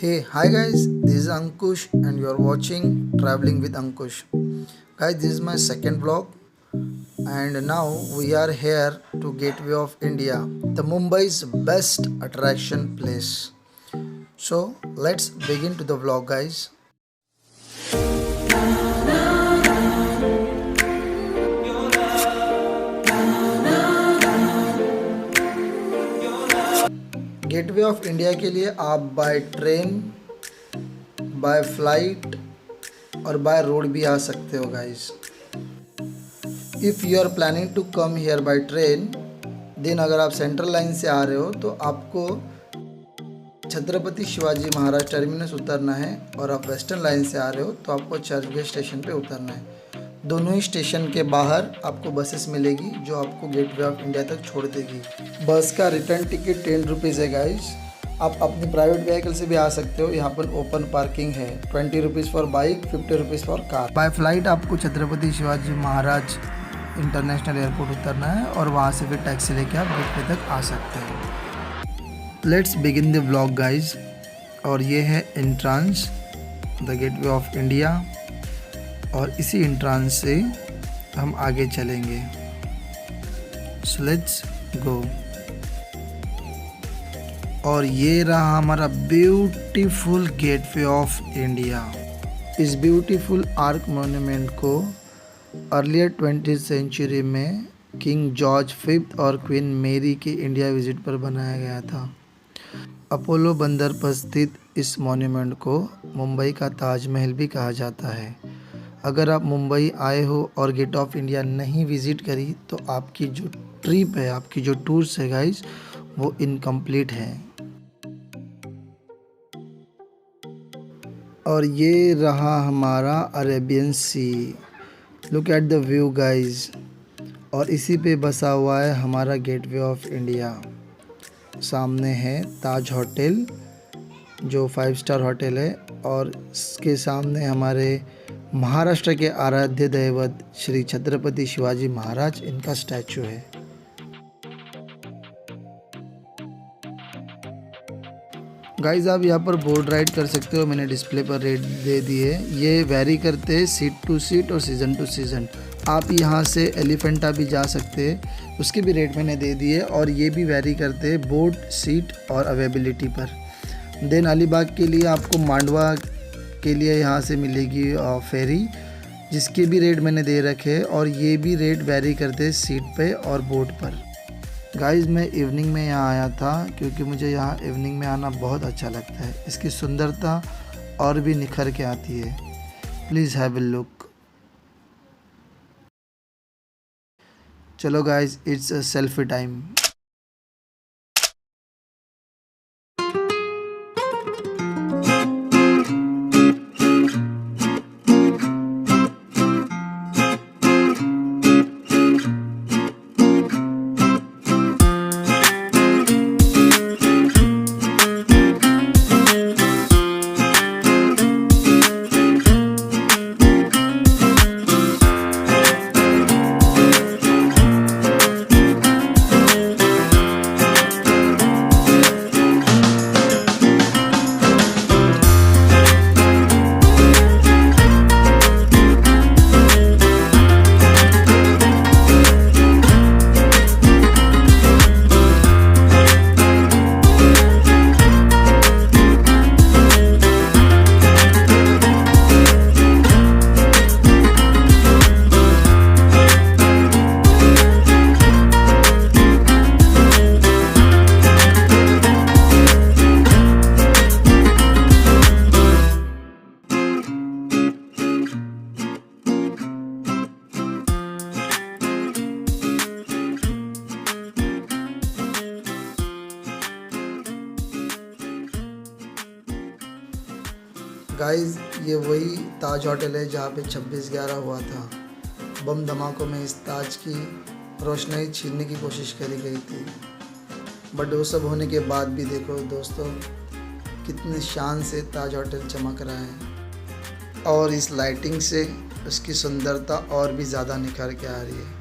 Hey, hi guys, this is Ankush and you are watching Traveling with Ankush. Guys, this is my second vlog and now we are here to Gateway of India, the Mumbai's best attraction place. So, let's begin to the vlog guys. Gateway of India के लिए आप by train, by flight और by road भी आ सकते हो guys. If you are planning to come here by train, then अगर आप सेंट्रल लाइन से आ रहे हो तो आपको छत्रपति शिवाजी महाराज टर्मिनस उतरना है और आप वेस्टर्न लाइन से आ रहे हो तो आपको चर्चगेट स्टेशन पे उतरना है. दोनों ही स्टेशन के बाहर आपको बसेस मिलेगी जो आपको गेटवे ऑफ इंडिया तक छोड़ देगी. बस का रिटर्न टिकट 10 रुपीज़ है गाइस. आप अपनी प्राइवेट व्हीकल से भी आ सकते हो. यहाँ पर ओपन पार्किंग है. 20 rupees for bike, 50 rupees for car. By flight आपको छत्रपति शिवाजी महाराज इंटरनेशनल एयरपोर्ट उतरना है और वहाँ से फिर टैक्सी लेके आप गेटवे तक आ सकते हैं. Let's begin the vlog guys. और ये है entrance the gateway of India और इसी एंट्रांस से हम आगे चलेंगे. So let's go. और ये रहा हमारा ब्यूटीफुल गेटवे ऑफ इंडिया. इस ब्यूटीफुल आर्क मोन्यूमेंट को अर्लियर 20th सेंचुरी में किंग जॉर्ज फिफ्थ और क्वीन मेरी के इंडिया विजिट पर बनाया गया था. अपोलो बंदर पर स्थित इस मॉन्यूमेंट को मुंबई का ताजमहल भी कहा जाता है. अगर आप मुंबई आए हो और गेट ऑफ इंडिया नहीं विज़िट करी तो आपकी जो ट्रिप है, आपकी जो टूर्स है गाइस, वो इनकम्प्लीट है. और ये रहा हमारा Arabian sea. Look at the view guys. और इसी पे बसा हुआ है हमारा गेटवे ऑफ इंडिया. सामने है ताज होटल जो 5 स्टार होटल है और इसके सामने हमारे महाराष्ट्र के आराध्य दैवत श्री छत्रपति शिवाजी महाराज, इनका स्टैचू है. गाइज आप यहाँ पर बोर्ड राइड कर सकते हो. मैंने डिस्प्ले पर रेट दे दिए. ये वेरी करते हैं सीट टू सीट और सीज़न टू सीज़न. आप यहाँ से एलिफेंटा भी जा सकते हैं, उसके भी रेट मैंने दे दिए. और ये भी वेरी करते हैं बोर्ड, सीट और अवेलेबिलिटी पर. देन अलीबाग के लिए आपको मांडवा के लिए यहाँ से मिलेगी फेरी, जिसके भी रेट मैंने दे रखे हैं. और ये भी रेट वेरी करते हैं सीट पे और बोर्ड पर. गाइस मैं इवनिंग में यहाँ आया था क्योंकि मुझे यहाँ इवनिंग में आना बहुत अच्छा लगता है. इसकी सुंदरता और भी निखर के आती है. Please have a look. चलो guys, it's a selfie time. Guys ये वही ताज होटल है जहाँ पे 26/11 हुआ था. बम धमाकों में इस ताज की रोशनी छीनने की कोशिश करी गई थी. बट वो सब होने के बाद भी देखो दोस्तों कितने शान से ताज होटल चमक रहा है. और इस लाइटिंग से उसकी सुंदरता और भी ज़्यादा निखर के आ रही है.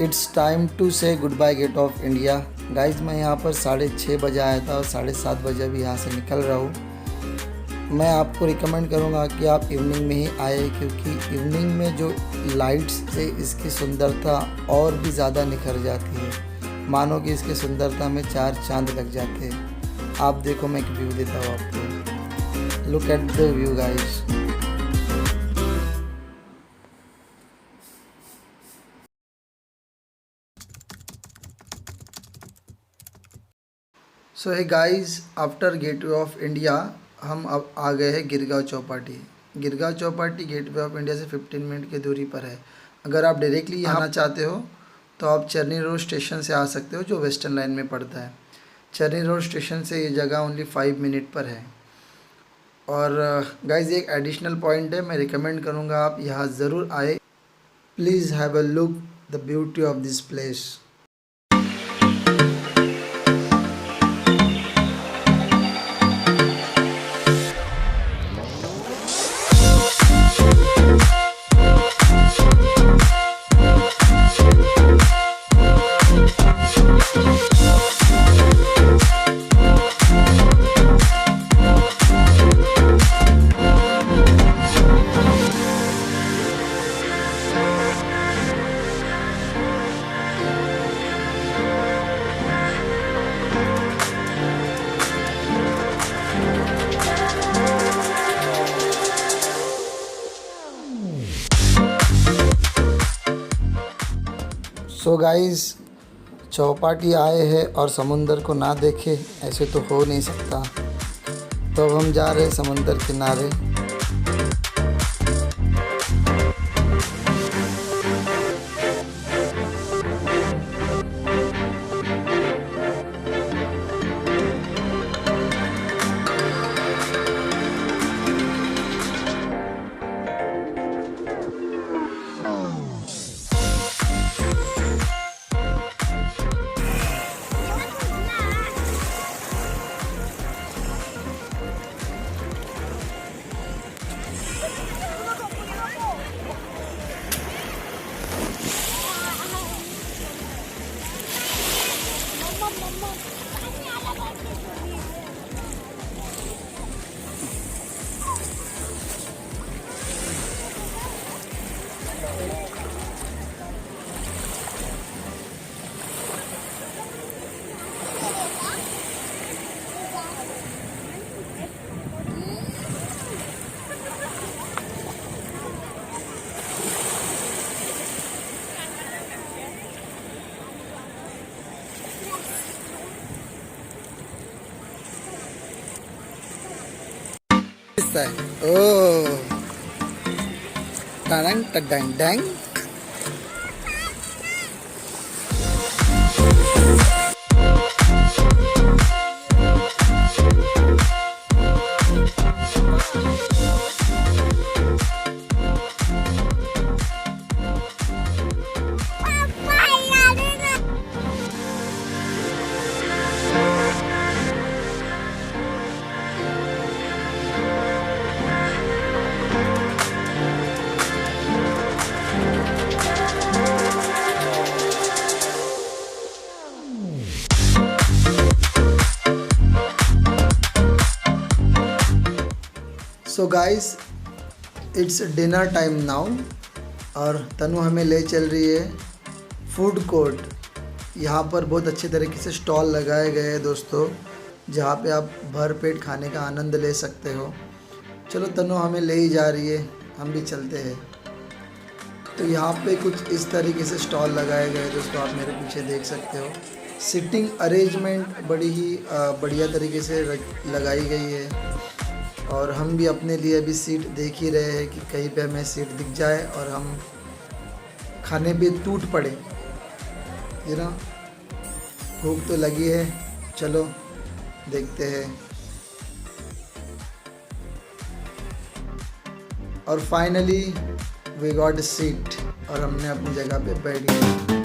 It's time to say goodbye gate of India. Guys मैं यहाँ पर 6:30 बजे आया था और 7:30 बजे अभी यहाँ से निकल रहा हूँ। मैं आपको रिकमेंड करूँगा कि आप इवनिंग में ही आए, क्योंकि इवनिंग में जो लाइट्स से इसकी सुंदरता और भी ज़्यादा निखर जाती है। मानो कि इसकी सुंदरता में 4 चांद लग जाते हैं। आप देखो, मैं एक व्यू देता हूँ आपको। Look at the view guys. So है guys, after Gateway of India हम अब आ गए हैं Girgaon Chowpatty. Girgaon Chowpatty Gateway of India से 15 मिनट की दूरी पर है। अगर आप डायरेक्टली यहाँ आना चाहते हो तो आप चरनी रोड स्टेशन से आ सकते हो, जो वेस्टर्न लाइन में पड़ता है। चरनी रोड स्टेशन से ये जगह ओनली 5 मिनट पर है। और गाइस एक एडिशनल पॉइंट है, मैं रिकमेंड करूँगा आप यहाँ ज़रूर आए। Please have a look the beauty of this place. So guys, Chowpatty आए हैं और समुंदर को ना देखे ऐसे तो हो नहीं सकता। तो अब हम जा रहे हैं समुंदर किनारे। ओह, टडंग टडंग डंग। So guys, it's dinner time now और तनु हमें ले चल रही है फूड कोर्ट। यहाँ पर बहुत अच्छे तरीके से स्टॉल लगाए गए हैं दोस्तों, जहाँ पे आप भर पेट खाने का आनंद ले सकते हो। चलो तनु हमें ले ही जा रही है, हम भी चलते हैं। तो यहाँ पे कुछ इस तरीके से स्टॉल लगाए गए दोस्तों, आप मेरे पीछे देख सकते हो। सिटिंग अरेंजमेंट बड़ी ही बढ़िया तरीके से लगाई गई है। और हम भी अपने लिए अभी सीट देख ही रहे हैं कि कहीं पे हमें सीट दिख जाए और हम खाने पे टूट पड़े, यू नो। भूख तो लगी है, चलो देखते हैं। और finally we got a seat और हमने अपनी जगह पे बैठ गए।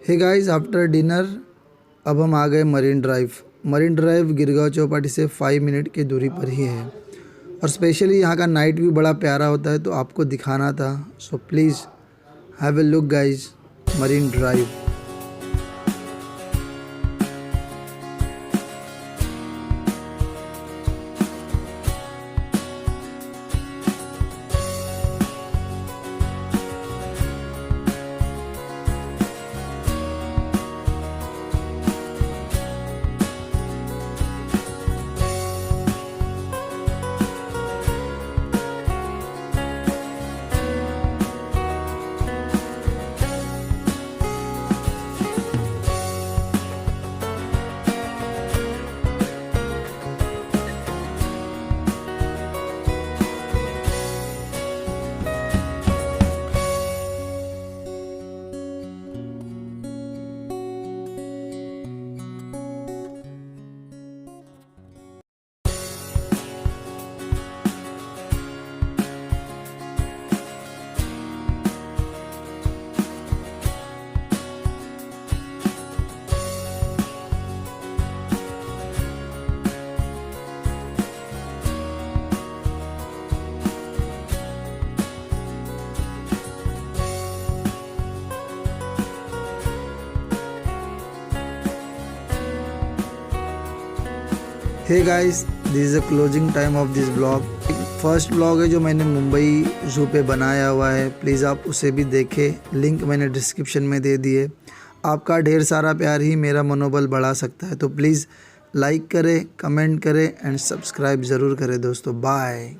हे गाइस, आफ्टर डिनर अब हम आ गए marine drive. Marine drive Girgaon Chowpatty से 5 मिनट की दूरी पर ही है और स्पेशली यहाँ का नाइट व्यू बड़ा प्यारा होता है, तो आपको दिखाना था। So please have a look guys, Marine Drive. Hey guys, this is the closing time of this blog. First blog है जो मैंने मुंबई ज़ू पे बनाया हुआ है, प्लीज़ आप उसे भी देखें, लिंक मैंने डिस्क्रिप्शन में दे दिए। आपका ढेर सारा प्यार ही मेरा मनोबल बढ़ा सकता है, तो प्लीज़ लाइक करें, कमेंट करें एंड सब्सक्राइब ज़रूर करें दोस्तों। बाय।